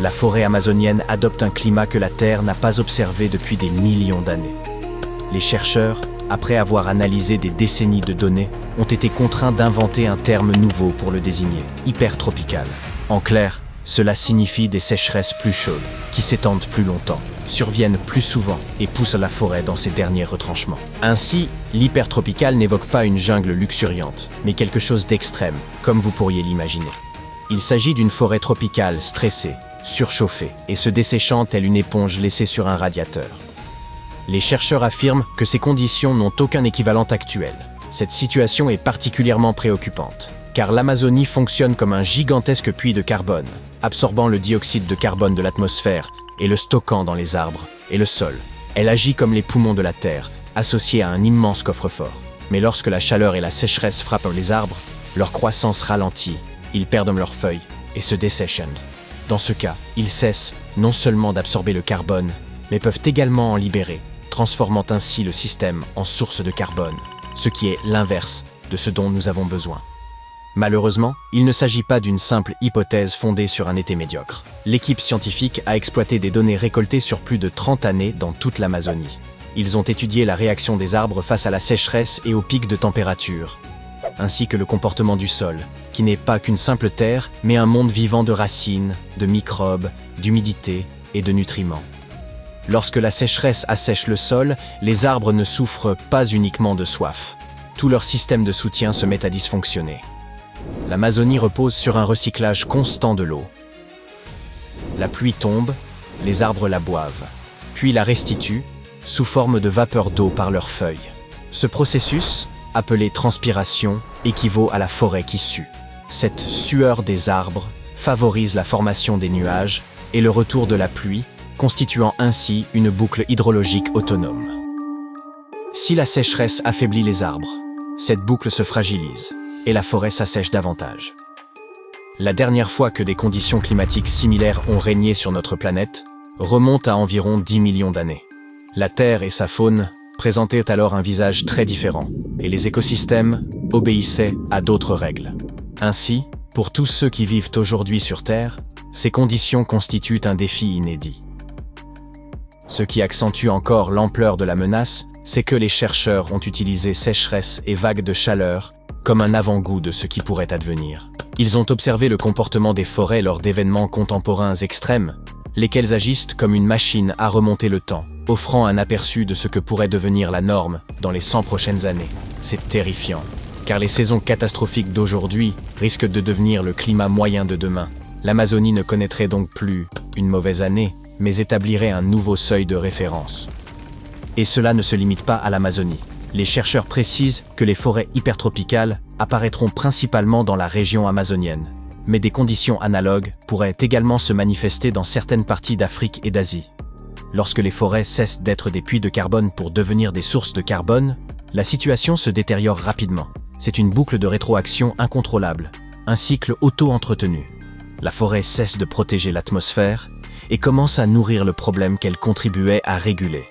La forêt amazonienne adopte un climat que la Terre n'a pas observé depuis des millions d'années. Les chercheurs, après avoir analysé des décennies de données, ont été contraints d'inventer un terme nouveau pour le désigner, hypertropical. En clair, cela signifie des sécheresses plus chaudes, qui s'étendent plus longtemps, surviennent plus souvent et poussent la forêt dans ses derniers retranchements. Ainsi, l'hypertropical n'évoque pas une jungle luxuriante, mais quelque chose d'extrême, comme vous pourriez l'imaginer. Il s'agit d'une forêt tropicale stressée, surchauffée et se desséchant telle une éponge laissée sur un radiateur. Les chercheurs affirment que ces conditions n'ont aucun équivalent actuel. Cette situation est particulièrement préoccupante, car l'Amazonie fonctionne comme un gigantesque puits de carbone, absorbant le dioxyde de carbone de l'atmosphère et le stockant dans les arbres et le sol. Elle agit comme les poumons de la Terre, associés à un immense coffre-fort. Mais lorsque la chaleur et la sécheresse frappent les arbres, leur croissance ralentit, ils perdent leurs feuilles et se dessèchent. Dans ce cas, ils cessent non seulement d'absorber le carbone, mais peuvent également en libérer, transformant ainsi le système en source de carbone, ce qui est l'inverse de ce dont nous avons besoin. Malheureusement, il ne s'agit pas d'une simple hypothèse fondée sur un été médiocre. L'équipe scientifique a exploité des données récoltées sur plus de 30 années dans toute l'Amazonie. Ils ont étudié la réaction des arbres face à la sécheresse et aux pics de température, ainsi que le comportement du sol, qui n'est pas qu'une simple terre, mais un monde vivant de racines, de microbes, d'humidité et de nutriments. Lorsque la sécheresse assèche le sol, les arbres ne souffrent pas uniquement de soif. Tout leur système de soutien se met à dysfonctionner. L'Amazonie repose sur un recyclage constant de l'eau. La pluie tombe, les arbres la boivent, puis la restituent sous forme de vapeur d'eau par leurs feuilles. Ce processus, appelé transpiration, équivaut à la forêt qui sue. Cette sueur des arbres favorise la formation des nuages et le retour de la pluie, constituant ainsi une boucle hydrologique autonome. Si la sécheresse affaiblit les arbres, cette boucle se fragilise et la forêt s'assèche davantage. La dernière fois que des conditions climatiques similaires ont régné sur notre planète remonte à environ 10 millions d'années. La Terre et sa faune présentaient alors un visage très différent, et les écosystèmes obéissaient à d'autres règles. Ainsi, pour tous ceux qui vivent aujourd'hui sur Terre, ces conditions constituent un défi inédit. Ce qui accentue encore l'ampleur de la menace, c'est que les chercheurs ont utilisé sécheresse et vagues de chaleur comme un avant-goût de ce qui pourrait advenir. Ils ont observé le comportement des forêts lors d'événements contemporains extrêmes, lesquels agissent comme une machine à remonter le temps, offrant un aperçu de ce que pourrait devenir la norme dans les 100 prochaines années. C'est terrifiant, car les saisons catastrophiques d'aujourd'hui risquent de devenir le climat moyen de demain. L'Amazonie ne connaîtrait donc plus une mauvaise année, mais établirait un nouveau seuil de référence. Et cela ne se limite pas à l'Amazonie. Les chercheurs précisent que les forêts hypertropicales apparaîtront principalement dans la région amazonienne, mais des conditions analogues pourraient également se manifester dans certaines parties d'Afrique et d'Asie. Lorsque les forêts cessent d'être des puits de carbone pour devenir des sources de carbone, la situation se détériore rapidement. C'est une boucle de rétroaction incontrôlable, un cycle auto-entretenu. La forêt cesse de protéger l'atmosphère et commence à nourrir le problème qu'elle contribuait à réguler.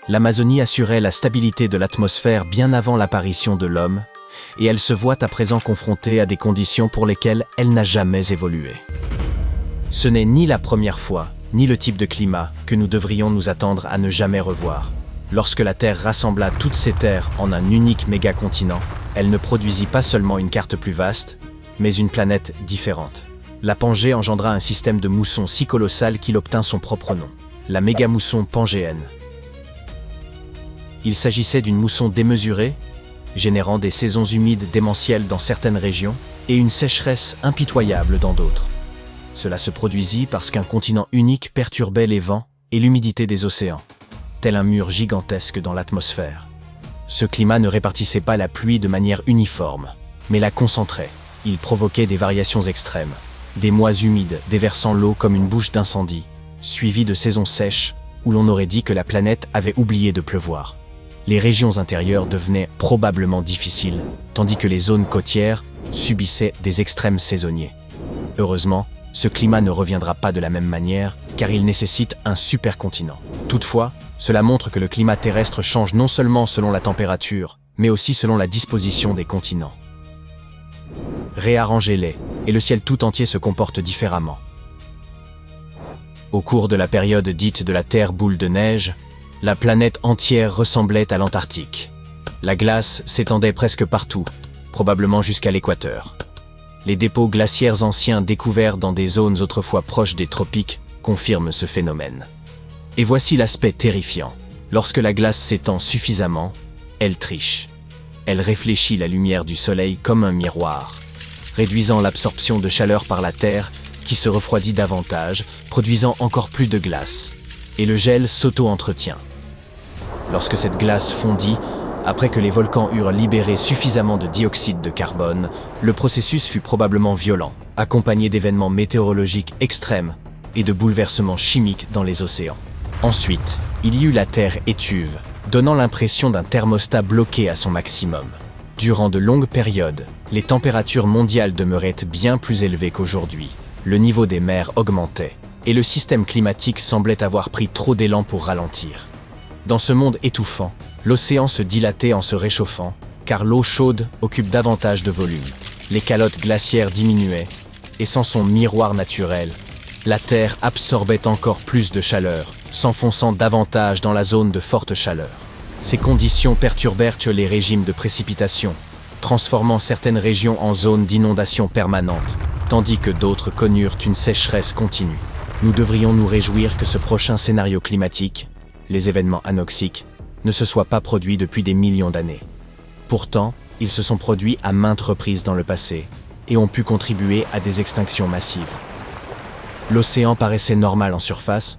L'Amazonie assurait la stabilité de l'atmosphère bien avant l'apparition de l'homme, et elle se voit à présent confrontée à des conditions pour lesquelles elle n'a jamais évolué. Ce n'est ni la première fois, ni le type de climat que nous devrions nous attendre à ne jamais revoir. Lorsque la Terre rassembla toutes ces terres en un unique mégacontinent, elle ne produisit pas seulement une carte plus vaste, mais une planète différente. La Pangée engendra un système de moussons si colossal qu'il obtint son propre nom, la méga-mousson pangéenne. Il s'agissait d'une mousson démesurée, générant des saisons humides démentielles dans certaines régions et une sécheresse impitoyable dans d'autres. Cela se produisit parce qu'un continent unique perturbait les vents et l'humidité des océans, tel un mur gigantesque dans l'atmosphère. Ce climat ne répartissait pas la pluie de manière uniforme, mais la concentrait. Il provoquait des variations extrêmes, des mois humides déversant l'eau comme une bouche d'incendie, suivis de saisons sèches où l'on aurait dit que la planète avait oublié de pleuvoir. Les régions intérieures devenaient probablement difficiles, tandis que les zones côtières subissaient des extrêmes saisonniers. Heureusement, ce climat ne reviendra pas de la même manière, car il nécessite un supercontinent. Toutefois, cela montre que le climat terrestre change non seulement selon la température, mais aussi selon la disposition des continents. Réarrangez-les, et le ciel tout entier se comporte différemment. Au cours de la période dite de la Terre boule de neige, la planète entière ressemblait à l'Antarctique. La glace s'étendait presque partout, probablement jusqu'à l'équateur. Les dépôts glaciaires anciens découverts dans des zones autrefois proches des tropiques confirment ce phénomène. Et voici l'aspect terrifiant. Lorsque la glace s'étend suffisamment, elle triche. Elle réfléchit la lumière du soleil comme un miroir, réduisant l'absorption de chaleur par la Terre qui se refroidit davantage, produisant encore plus de glace. Et le gel s'auto-entretient. Lorsque cette glace fondit, après que les volcans eurent libéré suffisamment de dioxyde de carbone, le processus fut probablement violent, accompagné d'événements météorologiques extrêmes et de bouleversements chimiques dans les océans. Ensuite, il y eut la Terre étuve, donnant l'impression d'un thermostat bloqué à son maximum. Durant de longues périodes, les températures mondiales demeuraient bien plus élevées qu'aujourd'hui. Le niveau des mers augmentait, et le système climatique semblait avoir pris trop d'élan pour ralentir. Dans ce monde étouffant, l'océan se dilatait en se réchauffant, car l'eau chaude occupe davantage de volume. Les calottes glaciaires diminuaient, et sans son miroir naturel, la Terre absorbait encore plus de chaleur, s'enfonçant davantage dans la zone de forte chaleur. Ces conditions perturbèrent les régimes de précipitation, transformant certaines régions en zones d'inondation permanente, tandis que d'autres connurent une sécheresse continue. Nous devrions nous réjouir que ce prochain scénario climatique, les événements anoxiques, ne se soit pas produit depuis des millions d'années. Pourtant, ils se sont produits à maintes reprises dans le passé et ont pu contribuer à des extinctions massives. L'océan paraissait normal en surface,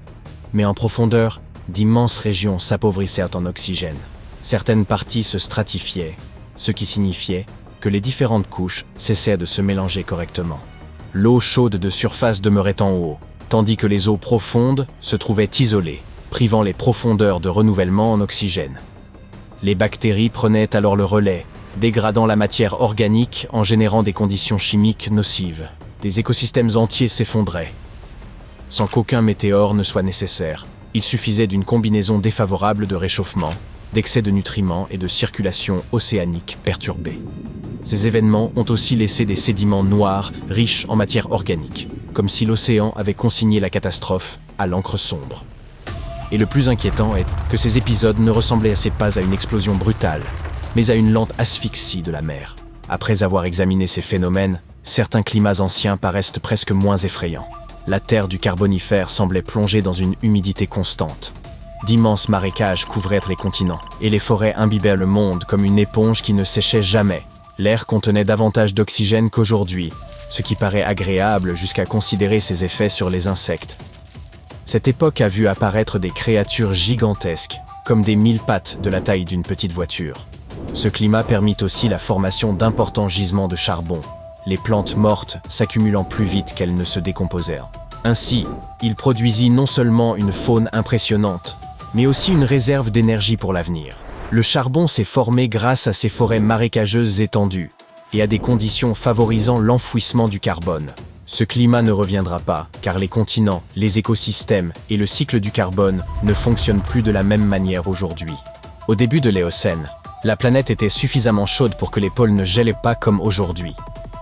mais en profondeur, d'immenses régions s'appauvrissèrent en oxygène. Certaines parties se stratifiaient, ce qui signifiait que les différentes couches cessaient de se mélanger correctement. L'eau chaude de surface demeurait en haut, tandis que les eaux profondes se trouvaient isolées, privant les profondeurs de renouvellement en oxygène. Les bactéries prenaient alors le relais, dégradant la matière organique en générant des conditions chimiques nocives. Des écosystèmes entiers s'effondraient. Sans qu'aucun météore ne soit nécessaire, il suffisait d'une combinaison défavorable de réchauffement, d'excès de nutriments et de circulation océanique perturbée. Ces événements ont aussi laissé des sédiments noirs riches en matière organique, comme si l'océan avait consigné la catastrophe à l'encre sombre. Et le plus inquiétant est que ces épisodes ne ressemblaient pas à une explosion brutale, mais à une lente asphyxie de la mer. Après avoir examiné ces phénomènes, certains climats anciens paraissent presque moins effrayants. La terre du Carbonifère semblait plongée dans une humidité constante. D'immenses marécages couvraient les continents, et les forêts imbibèrent le monde comme une éponge qui ne séchait jamais. L'air contenait davantage d'oxygène qu'aujourd'hui, ce qui paraît agréable jusqu'à considérer ses effets sur les insectes. Cette époque a vu apparaître des créatures gigantesques, comme des mille-pattes de la taille d'une petite voiture. Ce climat permit aussi la formation d'importants gisements de charbon, les plantes mortes s'accumulant plus vite qu'elles ne se décomposèrent. Ainsi, il produisit non seulement une faune impressionnante, mais aussi une réserve d'énergie pour l'avenir. Le charbon s'est formé grâce à ces forêts marécageuses étendues et à des conditions favorisant l'enfouissement du carbone. Ce climat ne reviendra pas, car les continents, les écosystèmes et le cycle du carbone ne fonctionnent plus de la même manière aujourd'hui. Au début de l'Éocène, la planète était suffisamment chaude pour que les pôles ne gèlent pas comme aujourd'hui,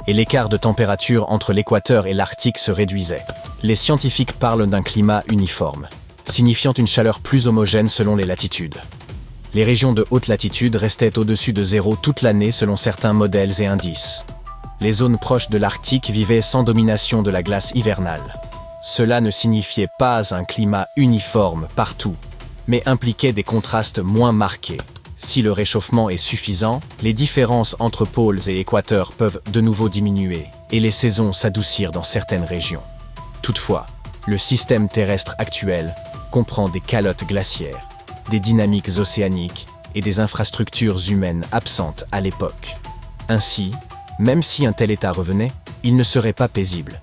et l'écart de température entre l'équateur et l'Arctique se réduisait. Les scientifiques parlent d'un climat uniforme, signifiant une chaleur plus homogène selon les latitudes. Les régions de haute latitude restaient au-dessus de zéro toute l'année selon certains modèles et indices. Les zones proches de l'Arctique vivaient sans domination de la glace hivernale. Cela ne signifiait pas un climat uniforme partout, mais impliquait des contrastes moins marqués. Si le réchauffement est suffisant, les différences entre pôles et équateurs peuvent de nouveau diminuer, et les saisons s'adoucir dans certaines régions. Toutefois, le système terrestre actuel comprend des calottes glaciaires, des dynamiques océaniques et des infrastructures humaines absentes à l'époque. Ainsi, même si un tel état revenait, il ne serait pas paisible.